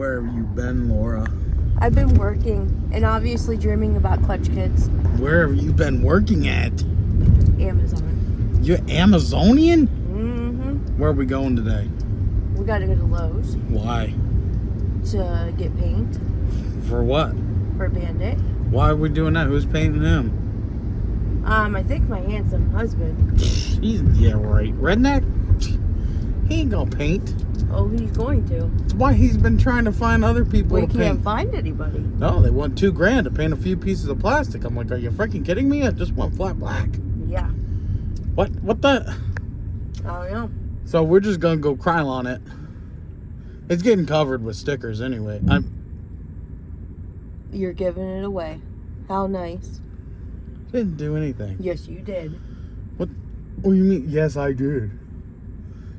Where have you been, Laura? I've been working and obviously dreaming about Clutch Kids. Where have you been working at? Amazon. You're Amazonian? Mm-hmm. Where are we going today? We gotta go to Lowe's Why? to get paint For what? for Bandit. Why are we doing that? Who's painting him? I think my handsome husband. Yeah, right. Redneck? He ain't gonna paint. Oh, he's going to. That's why he's been trying to find other people We to paint. can't find anybody. No, they want $2,000 to paint a few pieces of plastic. I'm like, are you freaking kidding me? I just want flat black. Yeah. What the? I don't know. So we're just gonna go cry on it. It's getting covered with stickers anyway. You're giving it away. How nice. Didn't do anything. Yes, you did. What do you mean? Yes, I did.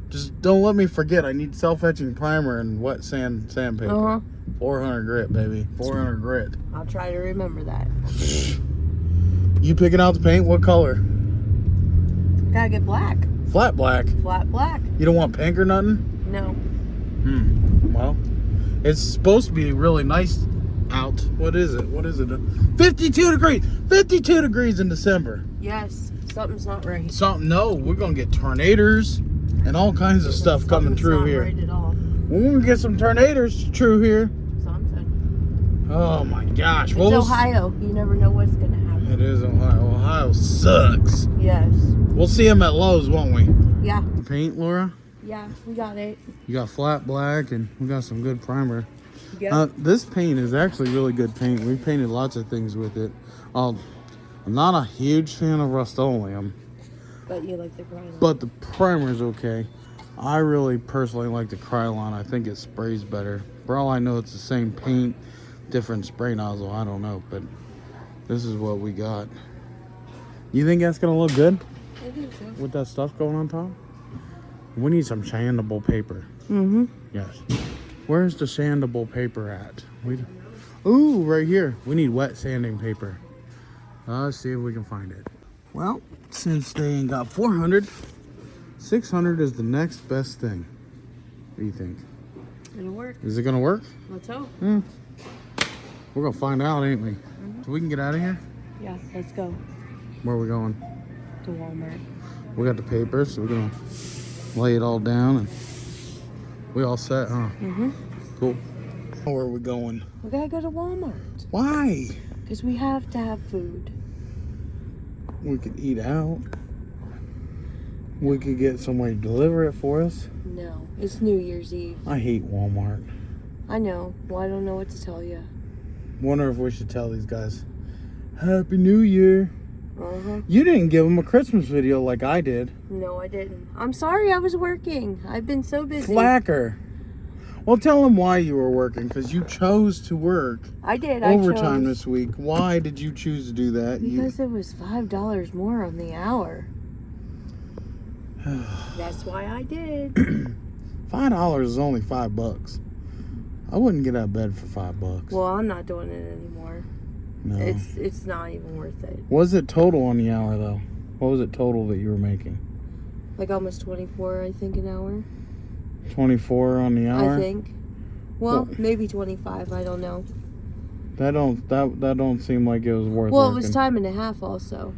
Just don't let me forget. I need self-etching primer and wet sandpaper. Uh-huh. 400 grit, baby. 400 grit. I'll try to remember that. You picking out the paint? What color? Gotta get black. Flat black. Flat black. You don't want pink or nothing? No. Well, it's supposed to be really nice out. What is it? 52 degrees. 52 degrees in December. Yes. Something's not right. No, we're going to get tornadoes and all kinds of stuff coming through not here. Right at all. We're going to get some tornadoes true here. Something. Oh my gosh. It's What was... Ohio. You never know what's going to happen. It is Ohio. Ohio sucks. Yes. We'll see them at Lowe's, won't we? Yeah. Paint, Laura? Yeah, we got it. You got flat black and we got some good primer. Yep. This paint is actually really good paint. We painted lots of things with it. I'm not a huge fan of Rust-Oleum, But you like the Krylon. but the primer's okay. I really personally like the Krylon. I think it sprays better. For all I know, it's the same paint, different spray nozzle. I don't know, but this is what we got. You think that's gonna look good I think so. with that stuff going on top? We need some sandable paper. Mm-hmm. Yes. Where's the sandable paper at? Ooh, right here. We need wet sanding paper. Let's see if we can find it. Well, since they ain't got 400, 600 is the next best thing. What do you think? It'll work. Is it gonna work? Let's hope. We're gonna find out, ain't we? So we can get out of here? Yeah, let's go Where are we going? to Walmart. We got the paper, so we're gonna lay it all down and we all set, huh? Mm-hmm. Cool. Where are we going? We gotta go to Walmart. Why? Because we have to have food. We could eat out. We could get somebody to deliver it for us. No, it's New Year's Eve. I hate Walmart. I know. Well, I don't know what to tell you. Wonder if we should tell these guys, Happy New Year. Uh-huh. You didn't give them a Christmas video like I did. No, I didn't. I'm sorry I was working. I've been so busy. Flacker. Well, tell them why you were working, because you chose to work I did. overtime I chose. this week. Why did you choose to do that? Because it was $5 more on the hour. That's why I did. $5 is only $5. I wouldn't get out of bed for $5. Well, I'm not doing it anymore. No. It's not even worth it. What was it total on the hour, though? What was it total that you were making? Like almost 24, I think, an hour. 24 on the hour? I think. Well, maybe 25. I don't know. That don't seem like it was worth Well, working. it was time and a half also.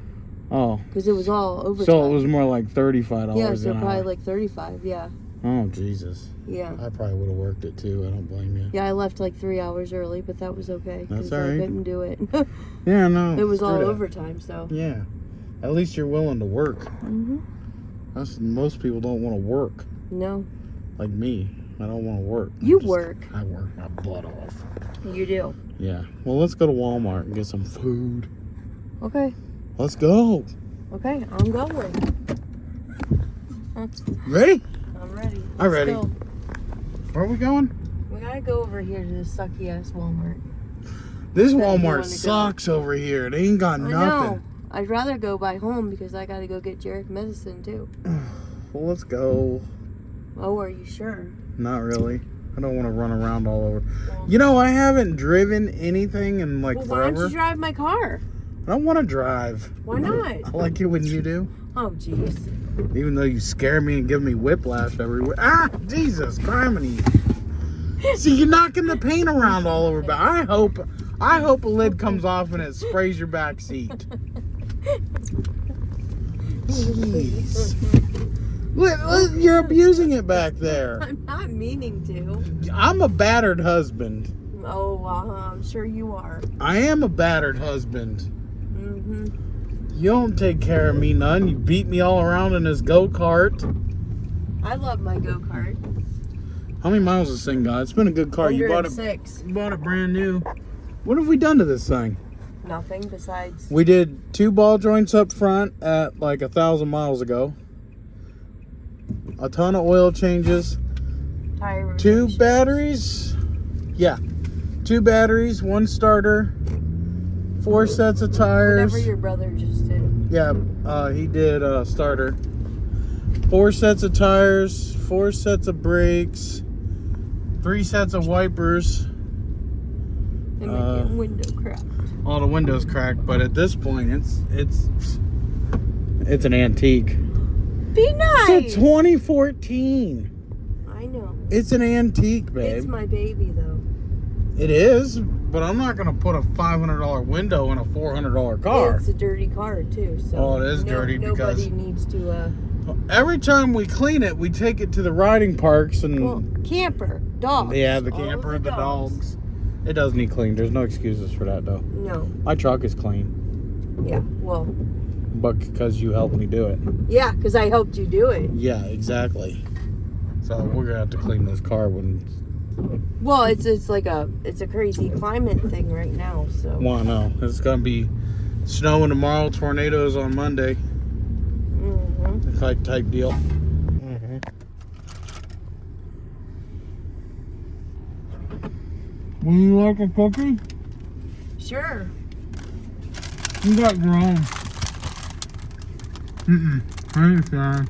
Oh. Because it was all overtime. So it was more like $35 Yeah, so an probably hour. like 35, yeah. Oh, Jesus. Yeah. I probably would have worked it too. I don't blame you. Yeah, I left like 3 hours early, but that was okay. That's 'cause all right. I couldn't do it. Yeah, no. It was all screw that. overtime, so. Yeah. At least you're willing to work. Mm-hmm. Most people don't want to work. No. Like me. I don't want to work. You work. I work my butt off. You do. Yeah. Well, let's go to Walmart and get some food. Okay. Let's go. Okay, I'm going. Ready? I'm ready. I'm Let's ready. go. Where are we going? We gotta go over here to this sucky ass Walmart. This That you Walmart wanna go. sucks over here. They ain't got I nothing. know. I'd rather go by home because I gotta go get Jarek medicine too. Well, let's go. Oh, are you sure? Not really. I don't want to run around all over. Well, You know, I haven't driven anything in like well, why don't forever. you drive my car? I don't want to drive. Why not? I like it when you do. Oh, jeez. Even though you scare me and give me whiplash everywhere. Ah, Jesus, criminy. See, you're knocking the paint around all over. But I hope a lid comes off and it sprays your back seat. Jeez. Look, you're abusing it back there. I'm not meaning to. I'm a battered husband. Oh, I'm sure you are. I am a battered husband. Mm-hmm. You don't take care of me none. You beat me all around in this go-kart. I love my go-kart. How many miles has this thing got? It's been a good car. You bought it brand new. What have we done to this thing? Nothing besides... We did 2 ball joints up front at like 1,000 miles ago. A ton of oil changes. Tire 2 batteries. Yeah. 2 batteries, 1 starter, 4 sets of tires. Whatever your brother just did. Yeah, he did starter. 4 sets of tires, 4 sets of brakes, 3 sets of wipers. And my window cracked. All the windows cracked, but at this point, it's an antique. Be nice. It's a 2014. I know. It's an antique, babe. It's my baby, though. It is, but I'm not gonna put a $500 window in a $400 car. Yeah, it's a dirty car too. So Oh, it is dirty because nobody needs to. Every time we clean it, we take it to the riding parks and Well, camper, dogs. yeah, the all of camper, the dogs. It does need cleaned. There's no excuses for that though. No. My truck is clean, Yeah. Well. but because you helped me do it. Yeah, because I helped you do it. Yeah, exactly. So we're gonna have to clean this car when. Well, it's like a crazy climate thing right now. So. Well, I know it's gonna be snowing tomorrow, tornadoes on Monday. Mm-hmm. Type deal. Mm-hmm. Would you like a cookie? Sure. You got your own. Thanks, guys.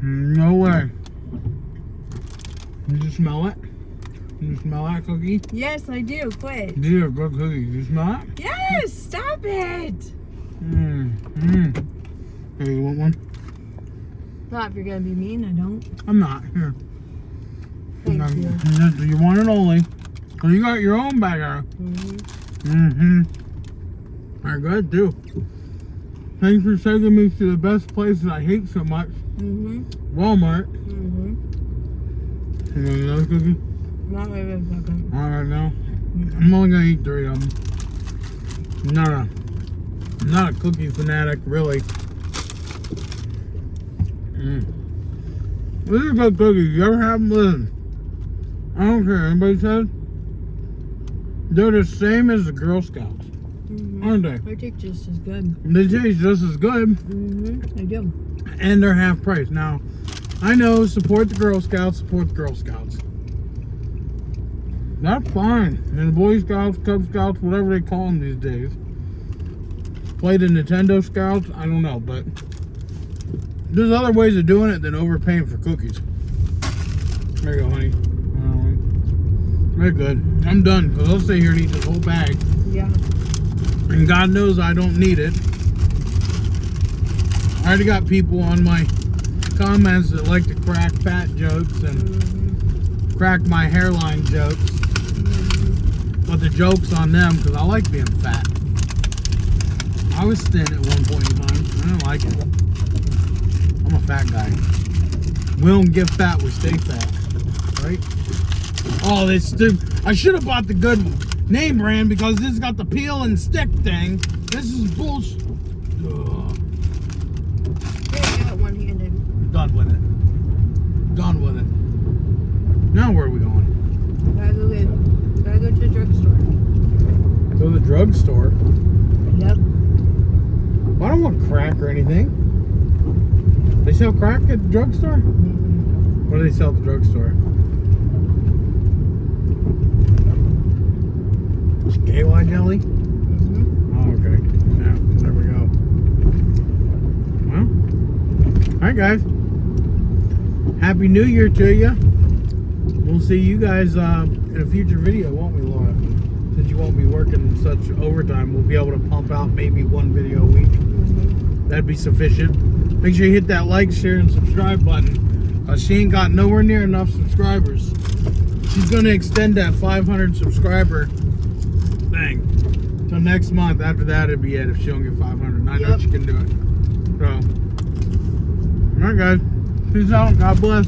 No way. Did you smell it? Did you smell that cookie? Yes, I do. Quit. These are good cookies. You smell it? Yes. Stop it. Hey, you want one? Not if you're gonna be mean. I don't. I'm not. Here. Thank you. You want it only. Oh, you got your own bag of They're good too. Thanks for taking me to the best place that I hate so much. Walmart. You want another cookie? Not right this second. All right now. I'm only gonna eat 3 of them. I'm not a cookie fanatic, really. This is a good cookie. You ever have them? Listen, I don't care. Anybody says they're the same as the Girl Scouts, aren't they? They taste just as good. They taste just as good. They do. And they're half price. Now, I know, support the Girl Scouts, support the Girl Scouts. That's fine. And the Boy Scouts, Cub Scouts, whatever they call them these days. Play the Nintendo Scouts, I don't know, but there's other ways of doing it than overpaying for cookies. There you go, honey. Very good. I'm done, because I'll stay here and eat this whole bag. Yeah. And God knows I don't need it. I already got people on my comments that like to crack fat jokes and crack my hairline jokes. But the joke's on them, because I like being fat. I was thin at one point in time. I don't like it. I'm a fat guy. We don't get fat, we stay fat. Right? Oh, this dude. I should have bought the good name brand because this has got the peel and stick thing. This is bullshit. Yeah, got it one-handed. Done with it. Done with it. Now where are we going? Gotta go to the drugstore. Go to the drugstore? Yep. I don't want crack or anything. They sell crack at the drugstore? What do they sell at the drugstore? KY jelly? Oh, okay. Yeah, there we go. Well, alright guys. Happy New Year to you. We'll see you guys in a future video, won't we, Laura? Since you won't be working such overtime, we'll be able to pump out maybe 1 video a week. That'd be sufficient. Make sure you hit that like, share, and subscribe button. She ain't got nowhere near enough subscribers. She's gonna extend that 500 subscriber thing till next month. After that, it'd be it if she don't get 500. I know she can do it. So, all right, guys. Peace out. God bless.